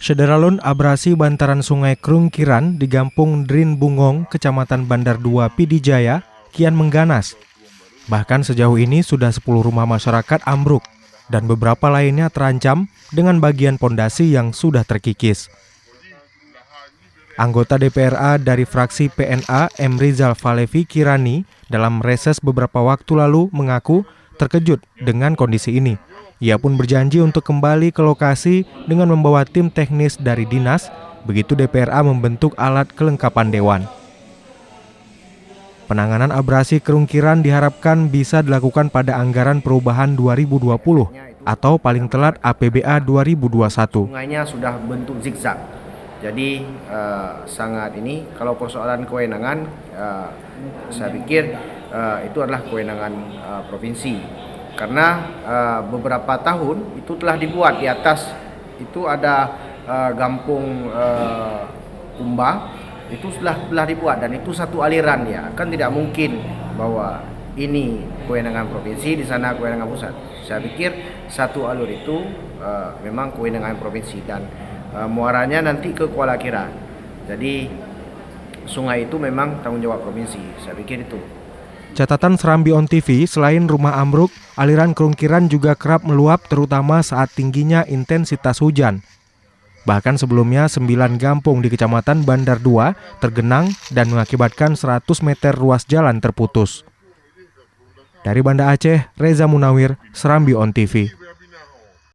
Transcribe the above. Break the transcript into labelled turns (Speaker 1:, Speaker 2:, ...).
Speaker 1: Sederalun abrasi bantaran sungai Krungkiran di Gampung Drin Bungong, Kecamatan Bandar 2, Pidijaya, kian mengganas. Bahkan sejauh ini sudah 10 rumah masyarakat ambruk dan beberapa lainnya terancam dengan bagian pondasi yang sudah terkikis. Anggota DPRA dari fraksi PNA M. Rizal Falevi Kirani dalam reses beberapa waktu lalu mengaku terkejut dengan kondisi ini. Ia pun berjanji untuk kembali ke lokasi dengan membawa tim teknis dari dinas, begitu DPRA membentuk alat kelengkapan dewan. Penanganan abrasi Krungkiran diharapkan bisa dilakukan pada anggaran perubahan 2020 atau paling telat APBA 2021.
Speaker 2: Sungainya sudah bentuk zigzag, jadi sangat ini kalau persoalan kewenangan, saya pikir itu adalah kewenangan provinsi. Karena beberapa tahun itu telah dibuat di atas itu ada Gampung Kumba itu telah dibuat dan itu satu aliran ya, kan tidak mungkin bahwa ini kewenangan provinsi, di sana kewenangan pusat. Saya pikir satu alur itu memang kewenangan provinsi dan muaranya nanti ke Kuala Kira. Jadi sungai itu memang tanggung jawab provinsi. Saya pikir itu.
Speaker 1: Catatan Serambi On TV, selain rumah ambruk, aliran Krungkiran juga kerap meluap terutama saat tingginya intensitas hujan. Bahkan sebelumnya 9 gampung di Kecamatan Bandar 2 tergenang dan mengakibatkan 100 meter ruas jalan terputus. Dari Banda Aceh, Reza Munawir, Serambi On TV.